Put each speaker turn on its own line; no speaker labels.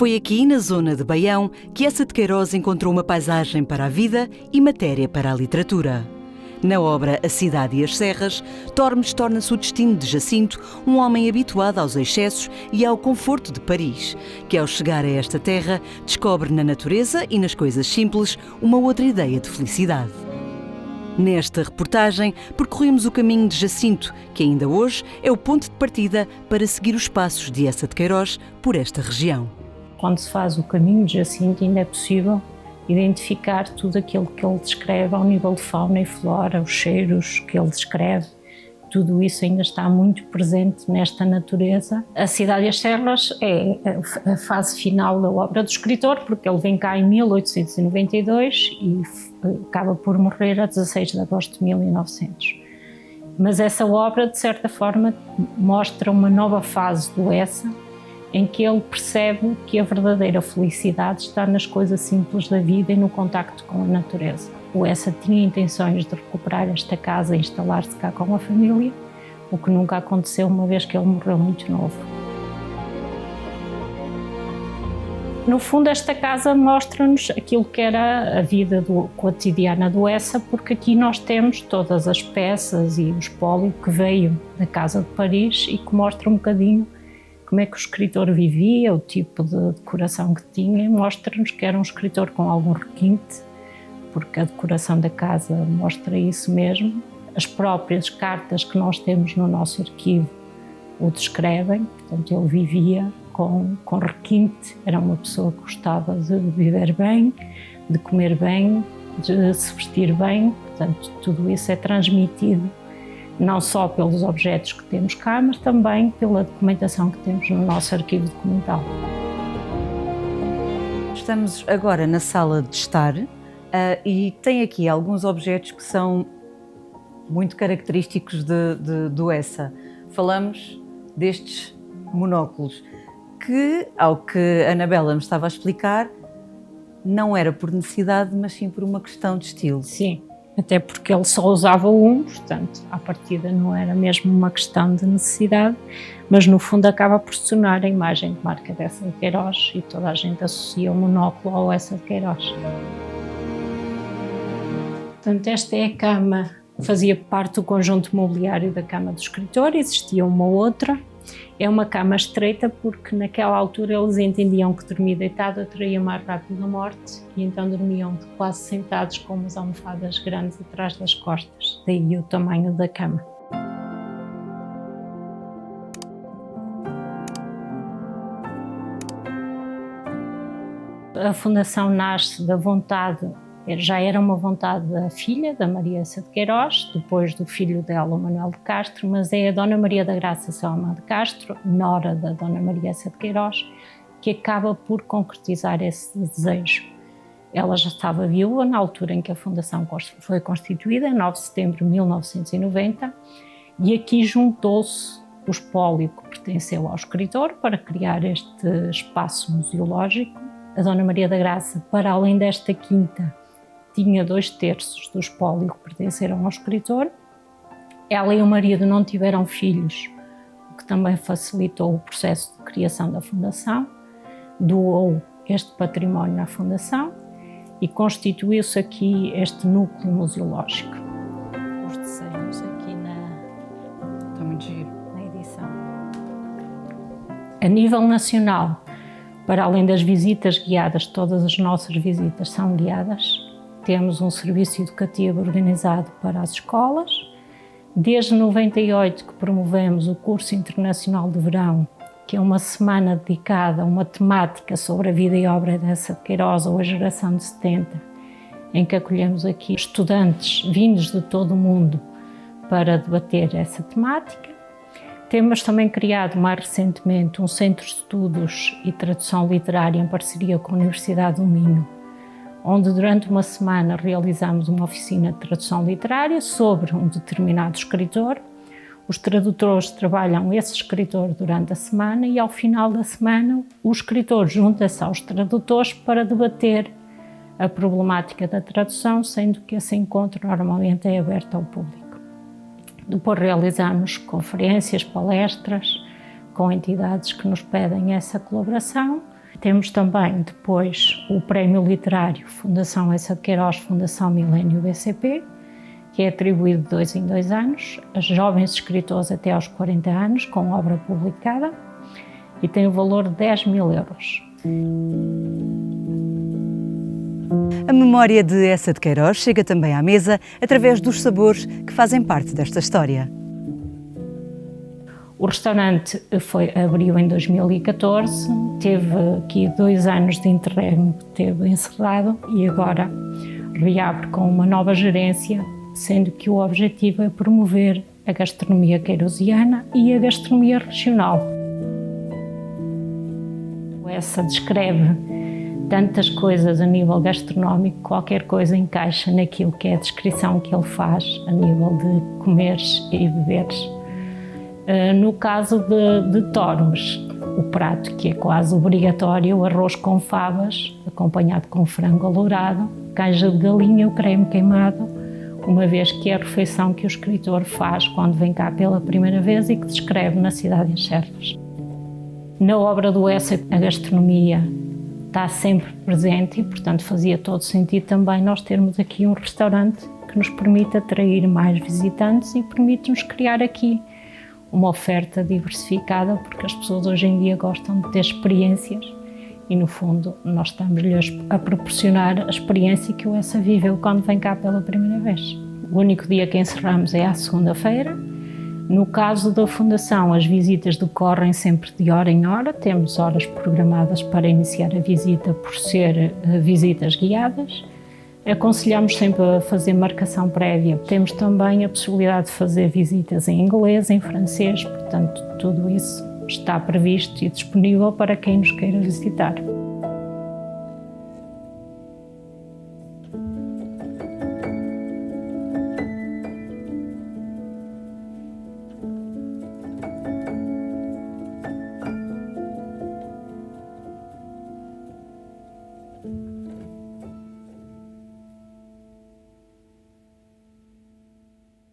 Foi aqui, na zona de Baião, que Eça de Queiroz encontrou uma paisagem para a vida e matéria para a literatura. Na obra A Cidade e as Serras, Tormes torna-se o destino de Jacinto, um homem habituado aos excessos e ao conforto de Paris, que ao chegar a esta terra descobre na natureza e nas coisas simples uma outra ideia de felicidade. Nesta reportagem, percorremos o caminho de Jacinto, que ainda hoje é o ponto de partida para seguir os passos de Eça de Queiroz por esta região.
Quando se faz o caminho de Jacinto, ainda é possível identificar tudo aquilo que ele descreve ao nível de fauna e flora, os cheiros que ele descreve, tudo isso ainda está muito presente nesta natureza. A Cidade e as Serras é a fase final da obra do escritor, porque ele vem cá em 1892 e acaba por morrer a 16 de agosto de 1900. Mas essa obra, de certa forma, mostra uma nova fase do Eça, em que ele percebe que a verdadeira felicidade está nas coisas simples da vida e no contacto com a natureza. O Eça tinha intenções de recuperar esta casa e instalar-se cá com a família, o que nunca aconteceu, uma vez que ele morreu muito novo. No fundo, esta casa mostra-nos aquilo que era a vida cotidiana do Eça, porque aqui nós temos todas as peças e o espólio que veio da Casa de Paris e que mostra um bocadinho como é que o escritor vivia, o tipo de decoração que tinha. Mostra-nos que era um escritor com algum requinte, porque a decoração da casa mostra isso mesmo. As próprias cartas que nós temos no nosso arquivo o descrevem, portanto ele vivia com requinte, era uma pessoa que gostava de viver bem, de comer bem, de se vestir bem, portanto tudo isso é transmitido não só pelos objetos que temos cá, mas também pela documentação que temos no nosso arquivo documental.
Estamos agora na sala de estar e tem aqui alguns objetos que são muito característicos do Eça. Falamos destes monóculos, que, ao que a Anabela me estava a explicar, não era por necessidade, mas sim por uma questão de estilo.
Sim. Até porque ele só usava um, portanto, à partida não era mesmo uma questão de necessidade, mas no fundo acaba por se tornar a imagem de marca de Eça de Queiroz e toda a gente associa o monóculo ao Eça de Queiroz. Portanto, esta é a cama, fazia parte do conjunto mobiliário da cama do escritor, existia uma outra. É uma cama estreita porque naquela altura eles entendiam que dormir deitado atraía mais rápido a morte e então dormiam quase sentados com umas almofadas grandes atrás das costas, daí o tamanho da cama. A fundação nasce da vontade, já era uma vontade da filha, da Maria Eça de Queiroz, depois do filho dela, o Manuel de Castro, mas é a Dona Maria da Graça Selma de Castro, nora da Dona Maria Eça de Queiroz, que acaba por concretizar esse desejo. Ela já estava viúva na altura em que a fundação foi constituída, em 9 de setembro de 1990, e aqui juntou-se o espólio que pertenceu ao escritor para criar este espaço museológico. A Dona Maria da Graça, para além desta quinta, tinha 2/3 do espólio que pertenceram ao escritor. Ela e o marido não tiveram filhos, o que também facilitou o processo de criação da fundação. Doou este património à fundação e constituiu-se aqui este núcleo museológico. Os desenhos aqui
Está muito giro.
na edição. A nível nacional, para além das visitas guiadas, todas as nossas visitas são guiadas. Temos um serviço educativo organizado para as escolas. Desde 98 que promovemos o curso internacional de verão, que é uma semana dedicada a uma temática sobre a vida e obra de Eça de Queiroz, ou a geração de 70, em que acolhemos aqui estudantes vindos de todo o mundo para debater essa temática. Temos também criado mais recentemente um centro de estudos e tradução literária em parceria com a Universidade do Minho, onde durante uma semana realizamos uma oficina de tradução literária sobre um determinado escritor. Os tradutores trabalham esse escritor durante a semana e ao final da semana o escritor junta-se aos tradutores para debater a problemática da tradução, sendo que esse encontro normalmente é aberto ao público. Depois realizamos conferências, palestras com entidades que nos pedem essa colaboração. Temos também depois o Prémio Literário Fundação Essa de Queiroz, Fundação Milênio BCP, que é atribuído de 2 em 2 anos a jovens escritores até aos 40 anos com obra publicada e tem o valor de 10.000 euros.
A memória de Essa de Queiroz chega também à mesa através dos sabores que fazem parte desta história.
O restaurante abriu em 2014, teve aqui 2 anos de interregno, teve encerrado e agora reabre com uma nova gerência, sendo que o objetivo é promover a gastronomia queirosiana e a gastronomia regional. Essa descreve tantas coisas a nível gastronómico, qualquer coisa encaixa naquilo que é a descrição que ele faz a nível de comeres e beberes. No caso de Tormes, o prato que é quase obrigatório, o arroz com favas, acompanhado com frango alourado, canja de galinha ou creme queimado, uma vez que é a refeição que o escritor faz quando vem cá pela primeira vez e que descreve na cidade de Serras. Na obra do Essa, a gastronomia está sempre presente e, portanto, fazia todo sentido também nós termos aqui um restaurante que nos permite atrair mais visitantes e permite-nos criar aqui uma oferta diversificada, porque as pessoas hoje em dia gostam de ter experiências e, no fundo, nós estamos-lhes a proporcionar a experiência que o Essa viveu quando vem cá pela primeira vez. O único dia que encerramos é à segunda-feira. No caso da Fundação, as visitas decorrem sempre de hora em hora, temos horas programadas para iniciar a visita por ser visitas guiadas. Aconselhamos sempre a fazer marcação prévia. Temos também a possibilidade de fazer visitas em inglês, em francês, portanto, tudo isso está previsto e disponível para quem nos queira visitar.